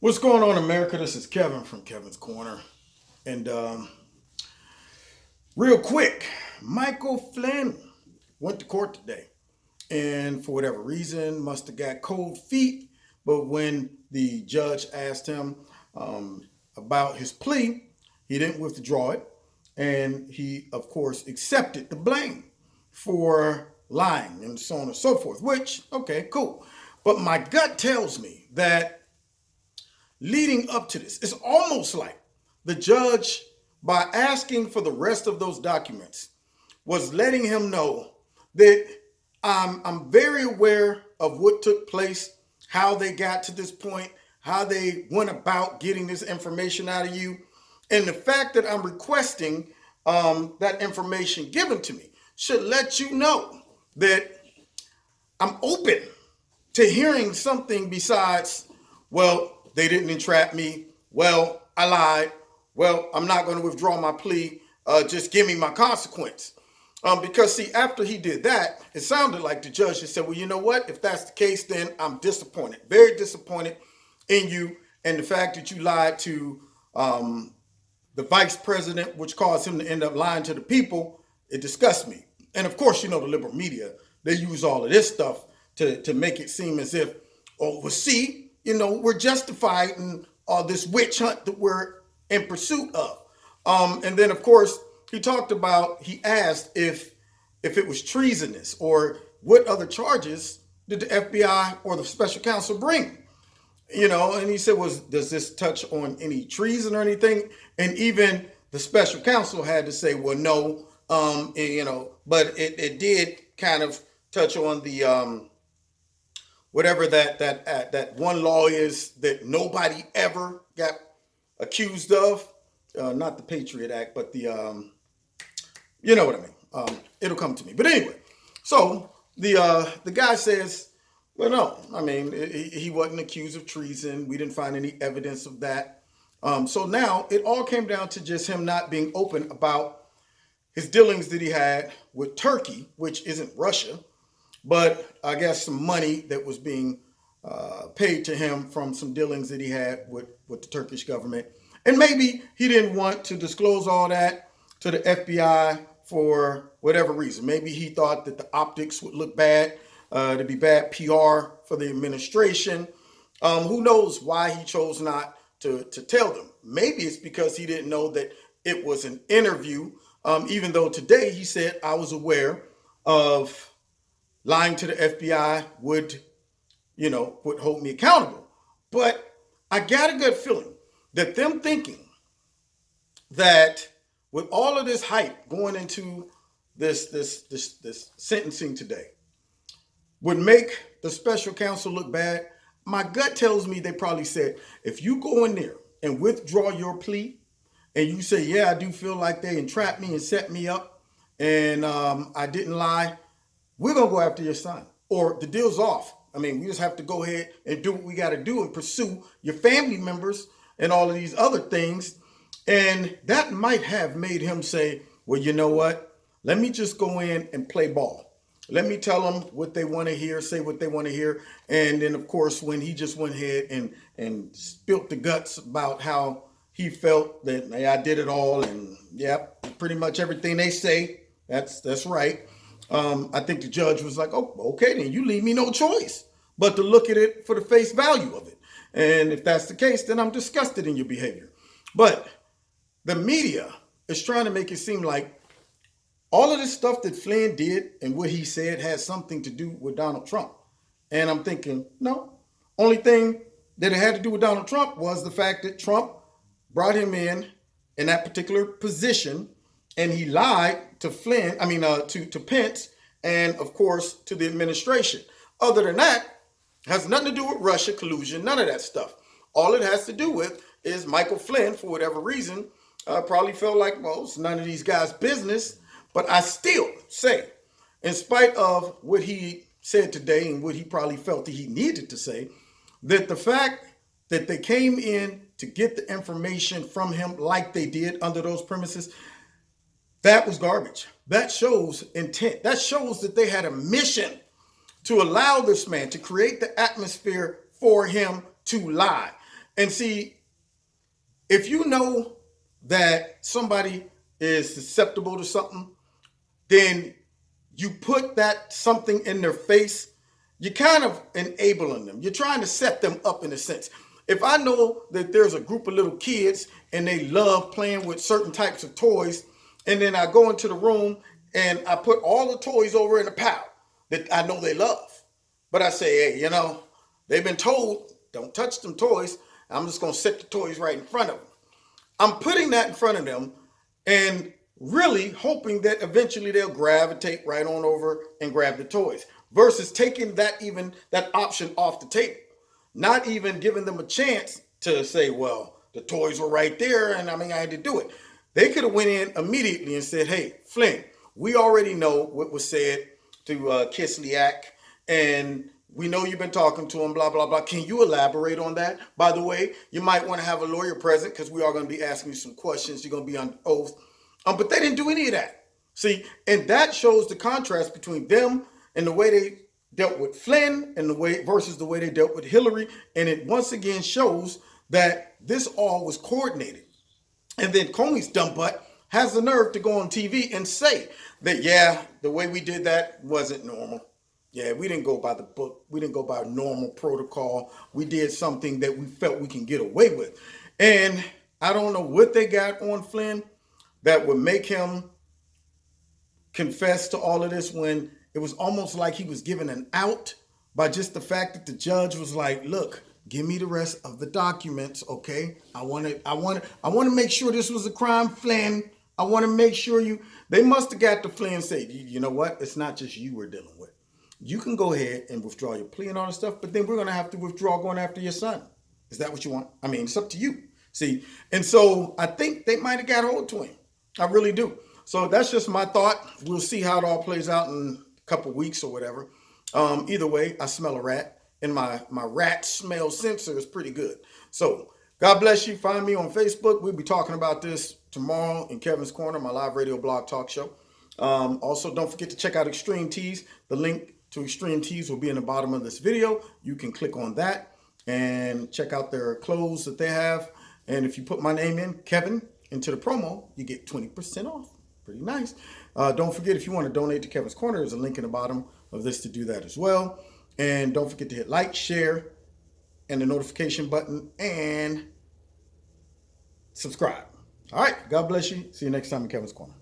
What's going on, America? This is Kevin from Kevin's Corner. And real quick, Michael Flynn went to court today. And for whatever reason, must have got cold feet. But when the judge asked him about his plea, he didn't withdraw it. And he, of course, accepted the blame for lying and so on and so forth, which, okay, cool. But my gut tells me that leading up to this, it's almost like the judge, by asking for the rest of those documents, was letting him know that I'm very aware of what took place, how they got to this point, how they went about getting this information out of you. And the fact that I'm requesting that information given to me should let you know that I'm open to hearing something besides, well, they didn't entrap me. Well, I lied. Well, I'm not going to withdraw my plea. Just give me my consequence. Because, see, after he did that, it sounded like the judge had said, well, you know what? If that's the case, then I'm disappointed, very disappointed in you and the fact that you lied to the vice president, which caused him to end up lying to the people. It disgusts me. And, of course, you know, the liberal media, they use all of this stuff to make it seem as if, oh, well, see, you know, we're justified in this witch hunt that we're in pursuit of. And then, of course, he asked if it was treasonous or what other charges did the FBI or the special counsel bring? You know, and he said, does this touch on any treason or anything? And even the special counsel had to say, well, no, you know, but it did kind of touch on the whatever that one law is that nobody ever got accused of. Not the Patriot Act, but the you know what I mean. It'll come to me. But anyway, so the guy says, well, no, I mean, he wasn't accused of treason. We didn't find any evidence of that. So now it all came down to just him not being open about his dealings that he had with Turkey, which isn't Russia, but I guess some money that was being paid to him from some dealings that he had with the Turkish government. And maybe he didn't want to disclose all that to the FBI for whatever reason. Maybe he thought that the optics would look bad, to be bad PR for the administration. Who knows why he chose not to tell them? Maybe it's because he didn't know that it was an interview, even though today he said, I was aware of lying to the FBI would hold me accountable. But I got a good feeling that them thinking that with all of this hype going into this sentencing today would make the special counsel look bad. My gut tells me they probably said, if you go in there and withdraw your plea and you say, yeah, I do feel like they entrapped me and set me up and I didn't lie, we're going to go after your son, or the deal's off. I mean, we just have to go ahead and do what we got to do and pursue your family members and all of these other things. And that might have made him say, well, you know what? Let me just go in and play ball. Let me tell them what they want to hear, say what they want to hear. And then, of course, when he just went ahead and spilt the guts about how he felt that, hey, I did it all. And, yep, pretty much everything they say, that's right. I think the judge was like, oh, okay, then you leave me no choice but to look at it for the face value of it. And if that's the case, then I'm disgusted in your behavior. But the media is trying to make it seem like all of this stuff that Flynn did and what he said has something to do with Donald Trump. And I'm thinking, no, only thing that it had to do with Donald Trump was the fact that Trump brought him in that particular position, and he lied to Flynn, to Pence, and of course to the administration. Other than that, has nothing to do with Russia collusion, none of that stuff. All it has to do with is Michael Flynn, for whatever reason, probably felt like, well, it's none of these guys' business. But I still say, in spite of what he said today and what he probably felt that he needed to say, that the fact that they came in to get the information from him like they did under those premises, that was garbage. That shows intent. That shows that they had a mission to allow this man to create the atmosphere for him to lie. And see, if you know that somebody is susceptible to something, then you put that something in their face, you're kind of enabling them. You're trying to set them up in a sense. If I know that there's a group of little kids and they love playing with certain types of toys, and then I go into the room and I put all the toys over in a pile that I know they love. But I say, hey, they've been told, don't touch them toys. I'm just going to set the toys right in front of them. I'm putting that in front of them and really hoping that eventually they'll gravitate right on over and grab the toys versus taking that option off the table. Not even giving them a chance to say, well, the toys were right there and I had to do it. They could have went in immediately and said, hey, Flynn, we already know what was said to Kislyak, and we know you've been talking to him, blah, blah, blah. Can you elaborate on that? By the way, you might want to have a lawyer present because we are going to be asking you some questions. You're going to be on oath. But they didn't do any of that. See, and that shows the contrast between them and the way they dealt with Flynn and the way versus the way they dealt with Hillary. And it once again shows that this all was coordinated. And then Comey's dumb butt has the nerve to go on TV and say that, yeah, the way we did that wasn't normal. Yeah, we didn't go by the book. We didn't go by normal protocol. We did something that we felt we can get away with. And I don't know what they got on Flynn that would make him confess to all of this when it was almost like he was given an out by just the fact that the judge was like, look, give me the rest of the documents, okay? I want to make sure this was a crime, Flynn. I want to make sure they must have got to Flynn and say, you know what? It's not just you we're dealing with. You can go ahead and withdraw your plea and all this stuff, but then we're going to have to withdraw going after your son. Is that what you want? It's up to you. See, and so I think they might have got hold to him. I really do. So that's just my thought. We'll see how it all plays out in a couple weeks or whatever. Either way, I smell a rat, and my rat smell sensor is pretty good. So God bless you. Find me on Facebook. We'll be talking about this tomorrow in Kevin's Corner, my live radio blog talk show. Also, don't forget to check out Extreme Tees. The link to Extreme Tees will be in the bottom of this video. You can click on that and check out their clothes that they have. And if you put my name in, Kevin, into the promo, you get 20% off. Pretty nice. Don't forget, if you want to donate to Kevin's Corner, there's a link in the bottom of this to do that as well. And don't forget to hit like, share, and the notification button, and subscribe. All right. God bless you. See you next time in Kevin's Corner.